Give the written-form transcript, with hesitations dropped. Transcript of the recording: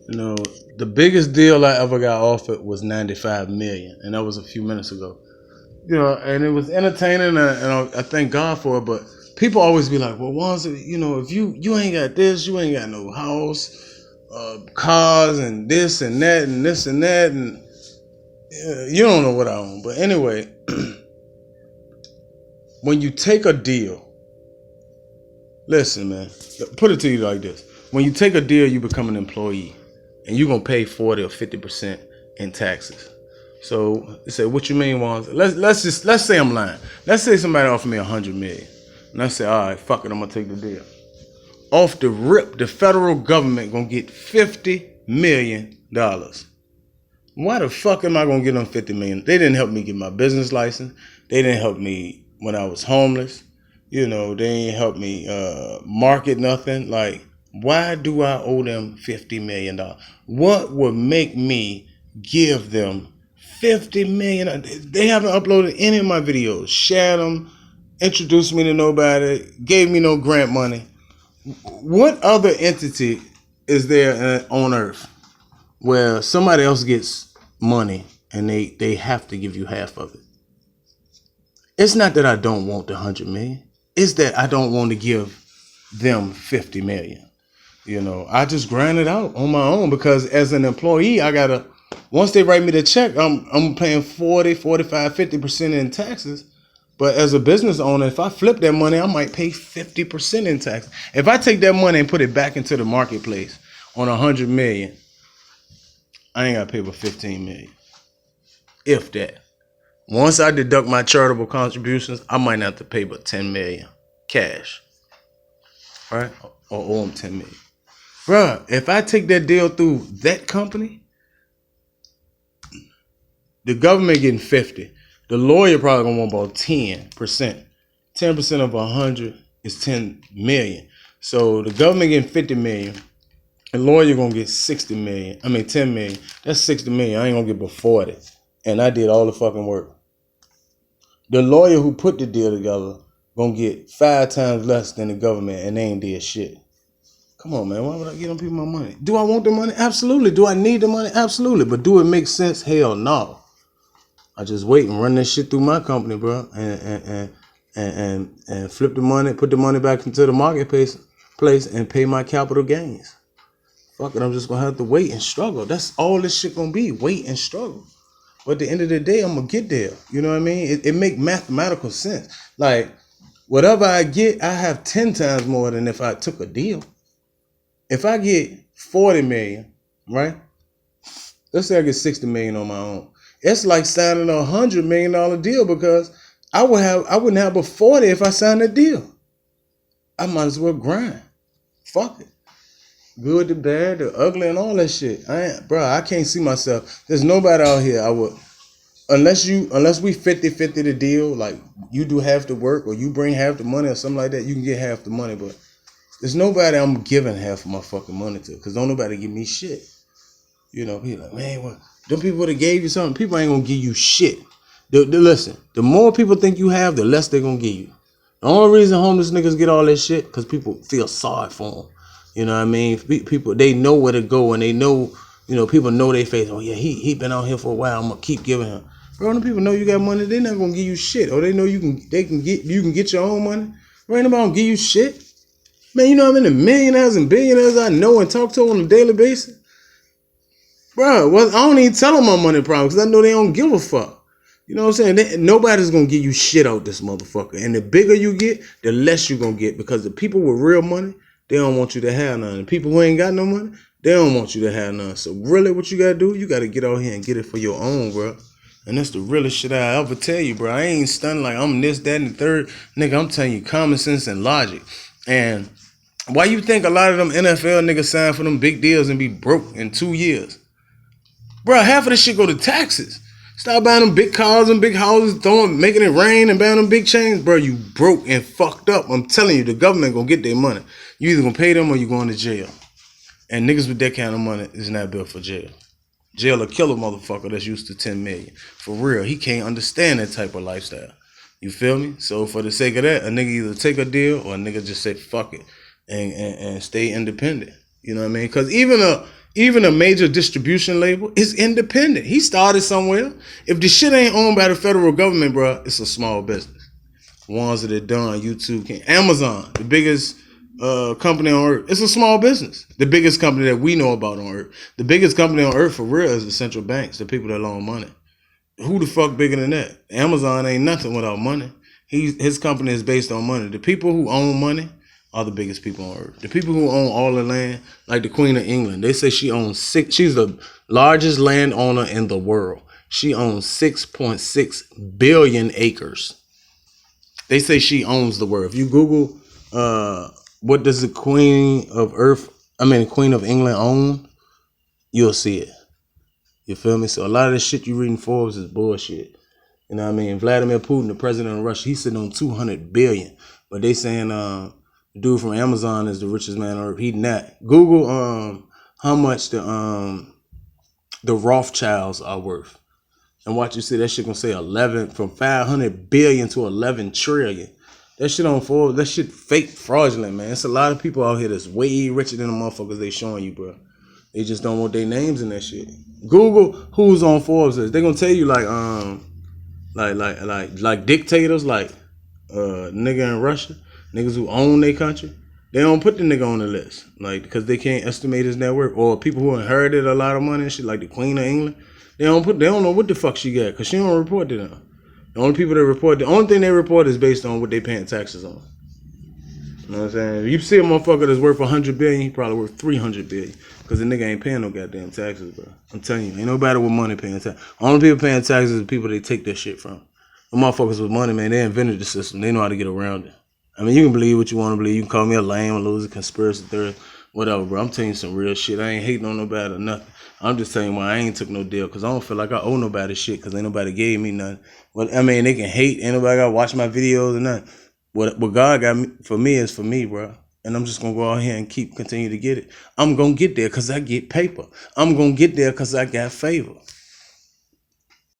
You know, the biggest deal I ever got offered was 95 million, and that was a few minutes ago. You know, and it was entertaining, and I thank God for it. But people always be like, "Well, once you know, if you ain't got this, you ain't got no house, cars, and this and that, and this and that, and you don't know what I own." But anyway, when you take a deal, listen, man, put it to you like this: when you take a deal, you become an employee, and you're gonna pay 40 or 50% in taxes. So they say, what you mean, Juan? Let's say I'm lying. Let's say somebody offered me 100 million, and I say, all right, fuck it, I'm gonna take the deal. Off the rip, the federal government gonna get $50 million. Why the fuck am I gonna get them 50 million? They didn't help me get my business license. They didn't help me when I was homeless. You know, they ain't help me market nothing. Like, why do I owe them $50 million? What would make me give them $50 million? They haven't uploaded any of my videos, shared them, introduced me to nobody, gave me no grant money. What other entity is there on earth where somebody else gets money and they have to give you half of it? It's not that I don't want the 100 million. It's that I don't want to give them 50 million. You know, I just grind it out on my own because as an employee, I gotta, once they write me the check, I'm paying 40, 45, 50% in taxes. But as a business owner, if I flip that money, I might pay 50% in tax. If I take that money and put it back into the marketplace on 100 million, I ain't gotta pay but 15 million. If that. Once I deduct my charitable contributions, I might not have to pay but 10 million cash. Right? Or owe them 10 million. Bruh, if I take that deal through that company, the government getting 50. The lawyer probably gonna want about 10%. 10% of 100 is 10 million. So the government getting 50 million. The lawyer gonna get 60 million. I mean 10 million. That's 60 million. I ain't gonna get but 40. And I did all the fucking work. The lawyer who put the deal together gonna get 5 times less than the government, and they ain't did shit. Come on, man. Why would I give them people my money? Do I want the money? Absolutely. Do I need the money? Absolutely. But do it make sense? Hell no. I just wait and run this shit through my company, bro, and flip the money, put the money back into the marketplace, and pay my capital gains. Fuck it, I'm just gonna have to wait and struggle. That's all this shit gonna be. Wait and struggle. But at the end of the day, I'm gonna get there. You know what I mean? It make mathematical sense. Like, whatever I get, I have 10 times more than if I took a deal. If I get 40 million, right? Let's say I get 60 million on my own. It's like signing a $100 million deal because I wouldn't have but 40 if I signed a deal. I might as well grind. Fuck it. Good, the bad, the ugly, and all that shit. I can't see myself. There's nobody out here I would, unless we 50-50 the deal, like you do half the work or you bring half the money or something like that, you can get half the money, but there's nobody I'm giving half of my fucking money to because don't nobody give me shit. You know, people like, man, what? Them people that gave you something, people ain't gonna give you shit. Listen, the more people think you have, the less they're gonna give you. The only reason homeless niggas get all this shit, because people feel sorry for them. You know what I mean? People, they know where to go, and they know, you know, people know their face. Oh yeah, he been out here for a while. I'm gonna keep giving him. Bro, when people know you got money, they're not gonna give you shit. Or they know you can get your own money. Right? Nobody gonna give you shit. Man, you know how many millionaires and billionaires I know and talk to on a daily basis? Bro, well, I don't even tell them my money problem because I know they don't give a fuck. You know what I'm saying? Nobody's going to give you shit out this motherfucker. And the bigger you get, the less you're going to get because the people with real money, they don't want you to have none. The people who ain't got no money, they don't want you to have none. So really what you got to do, you got to get out here and get it for your own, bro. And that's the realest shit I ever tell you, bro. I ain't stunned like I'm this, that, and the third. Nigga, I'm telling you common sense and logic. And why you think a lot of them NFL niggas sign for them big deals and be broke in 2 years? Bro, half of this shit go to taxes. Stop buying them big cars and big houses, making it rain and buying them big chains. Bro, you broke and fucked up. I'm telling you, the government gonna get their money. You either gonna pay them or you going to jail. And niggas with that kind of money is not built for jail. Jail will kill a motherfucker that's used to 10 million. For real, he can't understand that type of lifestyle. You feel me? So for the sake of that, a nigga either take a deal or a nigga just say fuck it and stay independent. You know what I mean? Because even Even a major distribution label is independent. He started somewhere. If the shit ain't owned by the federal government, bro, it's a small business. Ones that are done, YouTube, Amazon, the biggest company on earth. It's a small business. The biggest company that we know about on earth. The biggest company on earth for real is the central banks, the people that loan money. Who the fuck bigger than that? Amazon ain't nothing without money. His company is based on money. The people who own money are the biggest people on earth. The people who own all the land, like the Queen of England, they say she owns she's the largest landowner in the world. She owns 6.6 billion acres. They say she owns the world. If you Google what does the Queen of England own, you'll see it. You feel me? So a lot of this shit you reading Forbes is bullshit. You know what I mean? Vladimir Putin, the president of Russia, he's sitting on 200 billion. But they saying the dude from Amazon is the richest man on earth. He not. Google how much the Rothschilds are worth. And watch you see that shit gonna say 11 from 500 billion to 11 trillion. That shit on Forbes, that shit fake fraudulent, man. It's a lot of people out here that's way richer than the motherfuckers they showing you, bro. They just don't want their names in that shit. Google who's on Forbes list. They gonna tell you like dictators, like nigga in Russia, niggas who own their country. They don't put the nigga on the list, like because they can't estimate his net worth. Or people who inherited a lot of money and shit, like the Queen of England. They don't know what the fuck she got because she don't report to them. The only people that report, the only thing they report is based on what they paying taxes on. You know what I'm saying? If you see a motherfucker that's worth 100 billion, he probably worth 300 billion because the nigga ain't paying no goddamn taxes, bro. I'm telling you, ain't nobody with money paying taxes. Only people paying taxes is the people they take their shit from. The motherfuckers with money, man, they invented the system. They know how to get around it. I mean, you can believe what you want to believe. You can call me a lame, a loser, conspiracy theorist, whatever, bro. I'm telling you some real shit. I ain't hating on nobody or nothing. I'm just telling you why I ain't took no deal because I don't feel like I owe nobody shit because ain't nobody gave me nothing. But I mean, they can hate. Ain't nobody got to watch my videos or nothing. What God got for me is for me, bro. And I'm just going to go out here and continue to get it. I'm going to get there because I get paper. I'm going to get there because I got favor.